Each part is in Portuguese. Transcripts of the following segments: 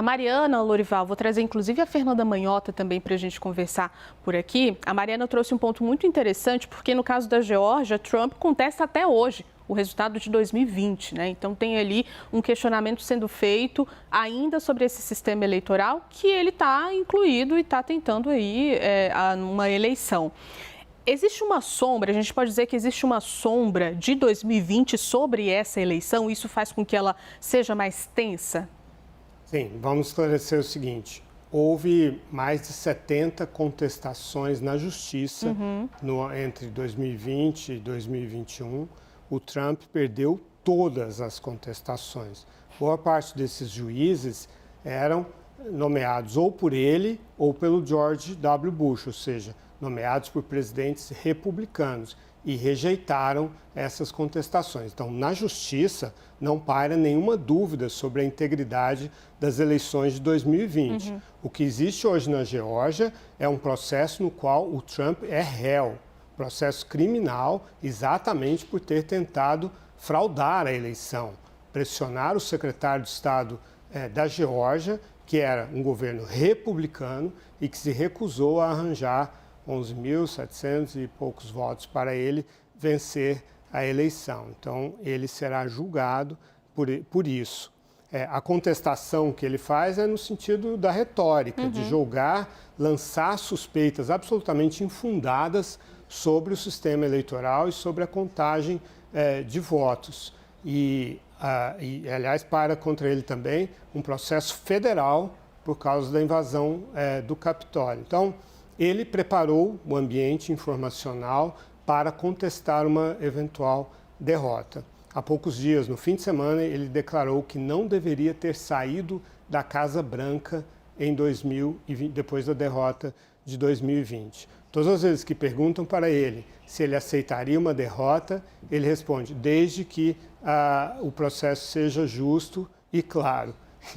A Mariana Lorival, vou trazer inclusive a Fernanda Manhota também para a gente conversar por aqui. A Mariana trouxe um ponto muito interessante, porque no caso da Geórgia, Trump contesta até hoje o resultado de 2020, né? Então tem ali um questionamento sendo feito ainda sobre esse sistema eleitoral que ele está incluído e está tentando aí uma eleição. Existe uma sombra, a gente pode dizer que existe uma sombra de 2020 sobre essa eleição? Isso faz com que ela seja mais tensa? Sim, vamos esclarecer o seguinte. Houve mais de 70 contestações na justiça entre 2020 e 2021. O Trump perdeu todas as contestações. Boa parte desses juízes eram nomeados ou por ele ou pelo George W. Bush, ou seja, nomeados por presidentes republicanos, e rejeitaram essas contestações. Então, na justiça, não paira nenhuma dúvida sobre a integridade das eleições de 2020. O que existe hoje na Geórgia é um processo no qual o Trump é réu, processo criminal, exatamente por ter tentado fraudar a eleição, pressionar o secretário de Estado da Geórgia, que era um governo republicano e que se recusou a arranjar 11.700 e poucos votos para ele vencer a eleição. Então, ele será julgado por isso. A contestação que ele faz é no sentido da retórica, de julgar, lançar suspeitas absolutamente infundadas sobre o sistema eleitoral e sobre a contagem de votos. Aliás, para contra ele também um processo federal por causa da invasão do Capitólio. Então, ele preparou o ambiente informacional para contestar uma eventual derrota. Há poucos dias, no fim de semana, ele declarou que não deveria ter saído da Casa Branca em 2020, depois da derrota de 2020. Todas as vezes que perguntam para ele se ele aceitaria uma derrota, ele responde, desde que o processo seja justo e claro.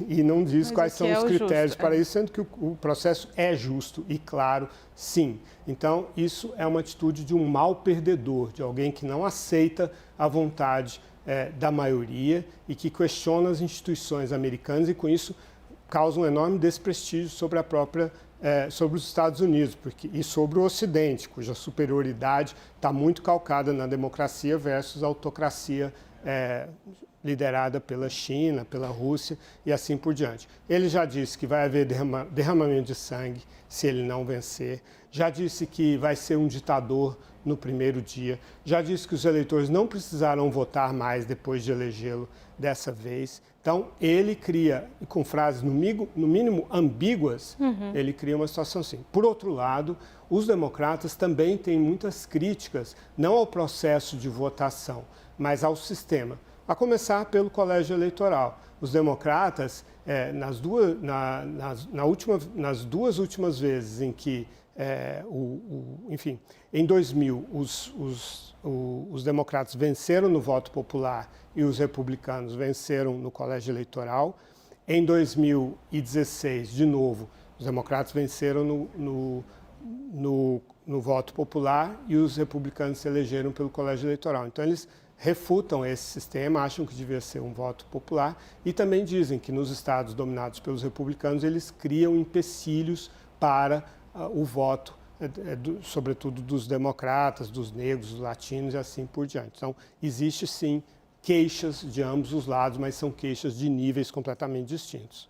E não diz quais são os critérios para isso, sendo que o processo é justo e claro, sim. Então, isso é uma atitude de um mau perdedor, de alguém que não aceita a vontade da maioria e que questiona as instituições americanas e, com isso, causa um enorme desprestígio sobre sobre os Estados Unidos e sobre o Ocidente, cuja superioridade está muito calcada na democracia versus a autocracia liderada pela China, pela Rússia e assim por diante. Ele já disse que vai haver derramamento de sangue se ele não vencer, já disse que vai ser um ditador no primeiro dia, já disse que os eleitores não precisarão votar mais depois de elegê-lo dessa vez. Então, ele cria, com frases no mínimo ambíguas, ele cria uma situação assim. Por outro lado, os democratas também têm muitas críticas, não ao processo de votação, mas ao sistema. A começar pelo colégio eleitoral. Os democratas, nas duas últimas vezes em que, enfim, em 2000, os democratas venceram no voto popular e os republicanos venceram no colégio eleitoral. Em 2016, de novo, os democratas venceram no voto popular e os republicanos se elegeram pelo colégio eleitoral. Então, eles refutam esse sistema, acham que devia ser um voto popular e também dizem que nos estados dominados pelos republicanos eles criam empecilhos para o voto, sobretudo dos democratas, dos negros, dos latinos e assim por diante. Então, existe sim queixas de ambos os lados, mas são queixas de níveis completamente distintos.